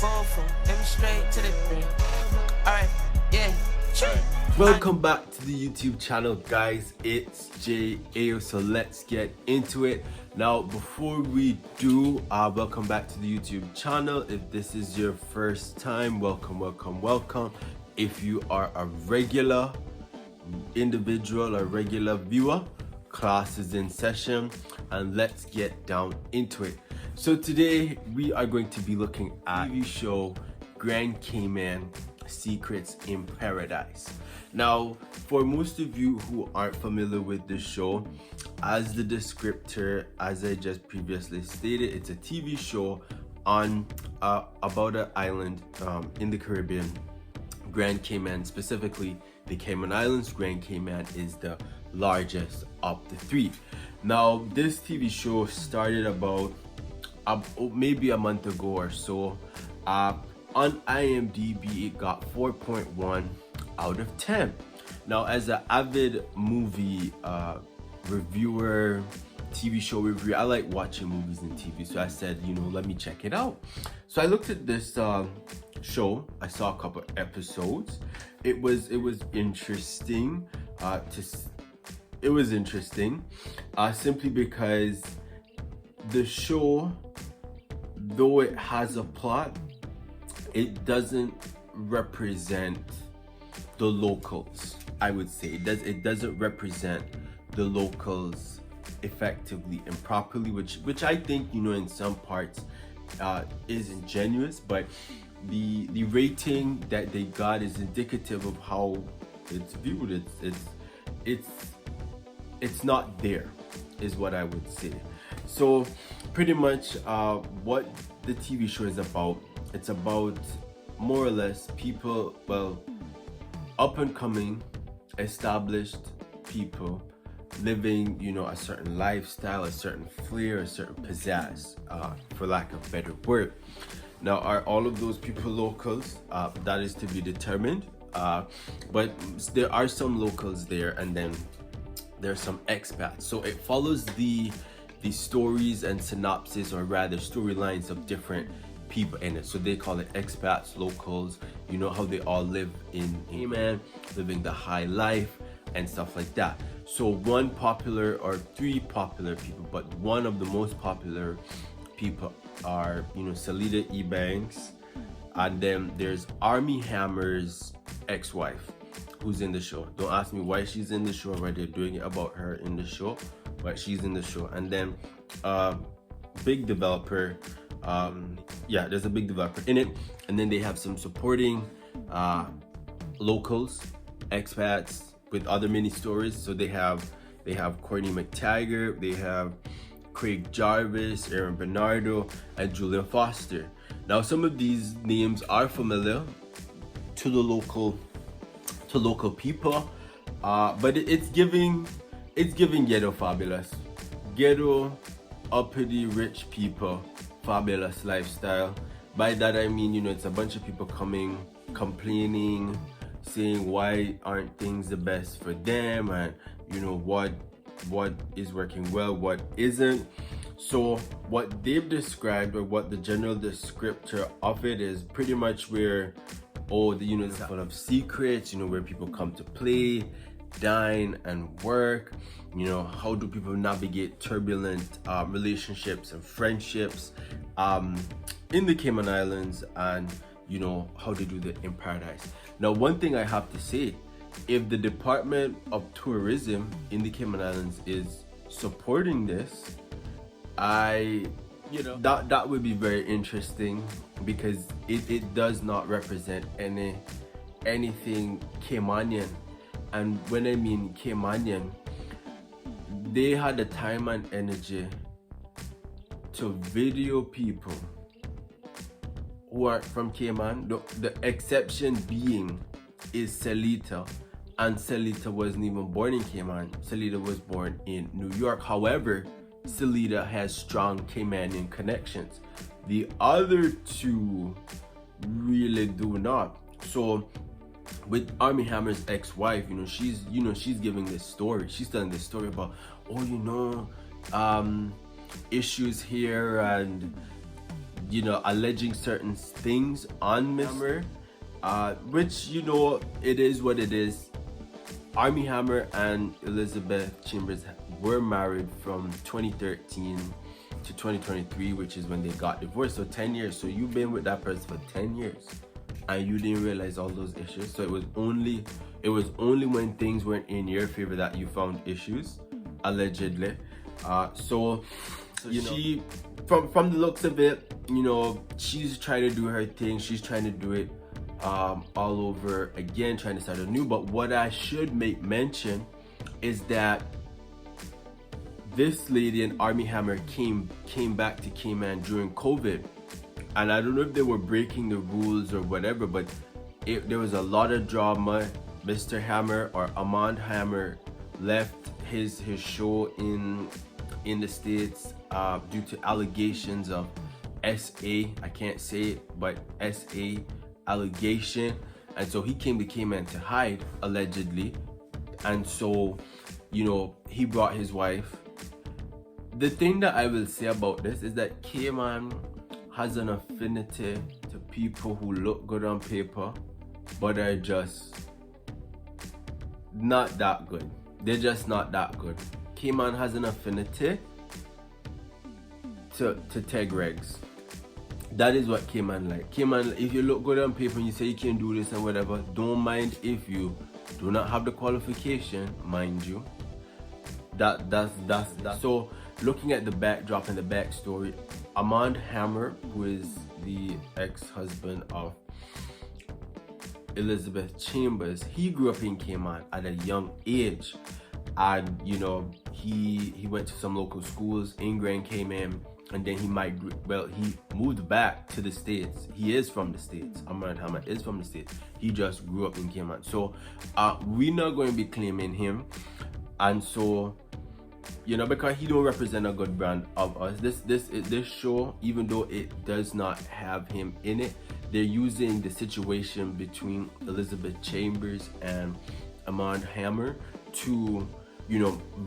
full, let me straight to the brain. Alright, yeah, chill. Welcome back to the YouTube channel, guys. It's Jay Ayyo, so let's get into it. Now, before we do, welcome back to the YouTube channel. If this is your first time, welcome. If you are a regular individual or regular viewer, class is in session, and let's get down into it. So today we are going to be looking at TV show Grand Cayman Secrets in Paradise. Now, for most of you who aren't familiar with this show, as the descriptor, as I just previously stated, it's a TV show on about an island in the Caribbean, Grand Cayman, specifically the Cayman Islands. Grand Cayman is the largest of the three. Now, this TV show started about maybe a month ago or so. On IMDb, it got 4.1 out of 10. Now, as an avid movie reviewer, TV show reviewer, I like watching movies and TV, so I said, let me check it out. So I looked at this show. I saw a couple episodes. It was interesting. It was interesting simply because the show, though it has a plot, it doesn't represent the locals. I would say it doesn't represent the locals effectively and properly, which I think in some parts is ingenuous, but the rating that they got is indicative of how it's viewed. It's not there, is what I would say. So pretty much what the TV show is about, it's about more or less people, up and coming, established people living, a certain lifestyle, a certain flair, a certain pizzazz, for lack of a better word. Now, are all of those people locals? That is to be determined. But there are some locals there, and then there's some expats. So it follows the stories and synopsis, or rather storylines, of different people in it. So they call it expats, locals, how they all live in Cayman, living the high life and stuff like that. So one popular, or three popular people, but one of the most popular people are, Salida Ebanks, and then there's Army Hammer's ex-wife, who's in the show. Don't ask me why she's in the show, why they're doing it about her in the show, but she's in the show. And then big developer, there's a big developer in it. And then they have some supporting locals, expats with other mini stories. So they have Courtney McTaggart, they have Craig Jarvis, Aaron Bernardo, and Julian Foster. Now, some of these names are familiar to the local people, but it's giving ghetto fabulous, ghetto uppity rich people fabulous lifestyle. By that I mean, it's a bunch of people coming, complaining, saying why aren't things the best for them, and what is working well, what isn't. So what they've described, or what the general descriptor of it is, pretty much where it's full of secrets, where people come to play, dine, and work. How do people navigate turbulent relationships and friendships in the Cayman Islands, and how they do that in Paradise. Now, one thing I have to say, if the Department of Tourism in the Cayman Islands is supporting this, that would be very interesting, because it does not represent anything Caymanian. And when I mean Caymanian, they had the time and energy to video people who are from Cayman. The exception being is Celita, and Celita wasn't even born in Cayman. Celita was born in New York. However, Celita has strong Caymanian connections. The other two really do not. So with Army Hammer's ex-wife, she's giving this story. She's telling this story about, issues here, and alleging certain things on Hammer, which it is what it is. Armie Hammer and Elizabeth Chambers were married from 2013 to 2023, which is when they got divorced. So 10 years. So you've been with that person for 10 years and you didn't realize all those issues. So it was only when things weren't in your favor that you found issues, allegedly. So she, from the looks of it, she's trying to do her thing. She's trying to do it all over again, trying to start anew. But what I should make mention is that this lady and Armie Hammer came back to Cayman during COVID, and I don't know if they were breaking the rules or whatever, but there was a lot of drama. Mr. Hammer, or Armand Hammer, left his show in the States due to allegations of SA, I can't say it, but SA allegation, and so he came to Cayman to hide, allegedly. And so he brought his wife. The thing that I will say about this is that Cayman has an affinity to people who look good on paper but are just not that good. They're just not that good. Cayman has an affinity to tech regs. That is what Cayman like. Cayman, if you look good on paper and you say you can do this and whatever, don't mind if you do not have the qualification, mind you. That's that. So looking at the backdrop and the backstory, Armand Hammer, who is the ex-husband of Elizabeth Chambers, he grew up in Cayman at a young age, and he went to some local schools in Grand Cayman, and then he moved back to the States. He is from the States. Armand Hammer is from the States. He just grew up in Cayman. So we're not going to be claiming him, and so because he don't represent a good brand of us. This show, even though it does not have him in it, they're using the situation between Elizabeth Chambers and Armand Hammer to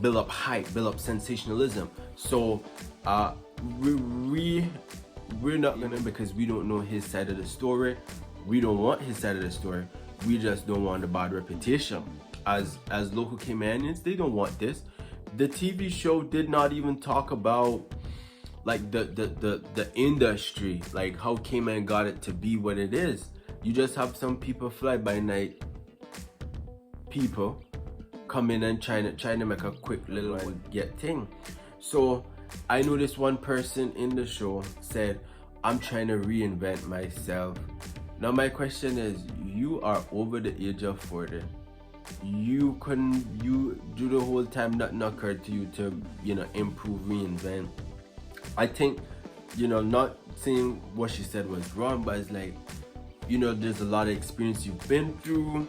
build up hype, build up sensationalism. So we're not gonna, because we don't know his side of the story. We don't want his side of the story. We just don't want a bad reputation. As local Caymanians, they don't want this. The TV show did not even talk about like the industry, like how Cayman got it to be what it is. You just have some people, fly by night people, come in and trying to make a quick little get thing. So I noticed one person in the show said, "I'm trying to reinvent myself." Now my question is, you are over the age of 40. You do the whole time nothing occurred to you to improve, reinvent. I think not saying what she said was wrong, but it's like there's a lot of experience you've been through.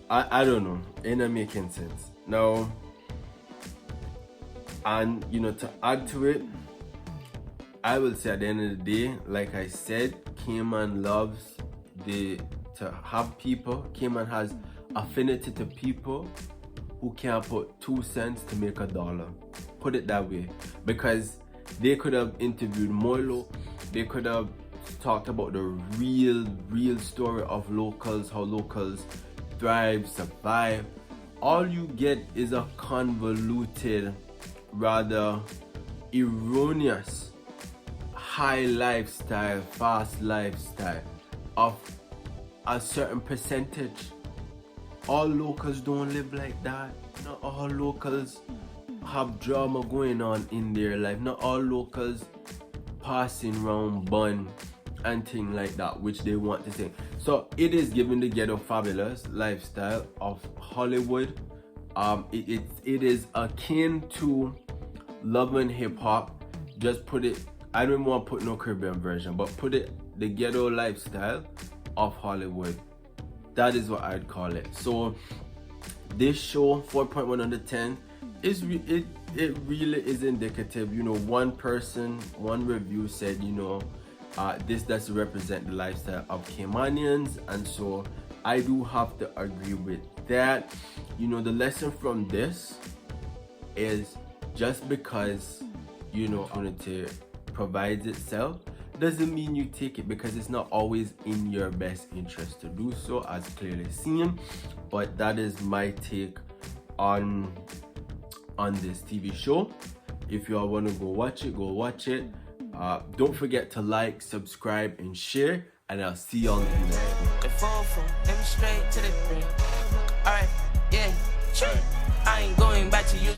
I don't know, ain't not making sense now. And to add to it, I will say at the end of the day, like I said, Cayman loves to have people. Cayman has affinity to people who can put 2 cents to make $1. Put it that way, because they could have interviewed Molo. They could have talked about the real story of locals, how locals thrive, survive. All you get is a convoluted, rather erroneous, high lifestyle, fast lifestyle of a certain percentage. All locals don't live like that. Not all locals have drama going on in their life. Not all locals passing around bun and things like that, which they want to say. So it is giving the ghetto fabulous lifestyle of Hollywood. It is akin to Love and Hip Hop. Just put it, I don't want to put no Caribbean version, but put it the ghetto lifestyle of Hollywood. That is what I'd call it. So this show, 4.1 out of 10, it really is indicative. One person, one review said, this doesn't represent the lifestyle of Caymanians, and so I do have to agree with that. The lesson from this is, just because opportunity provides itself doesn't mean you take it, because it's not always in your best interest to do so, as clearly seen. But that is my take on this TV show. If you all want to go watch it, go watch it. Don't forget to like, subscribe, and share, and I'll see y'all in the next one. The fall from them straight to the brim. Alright, yeah, I ain't going back to you.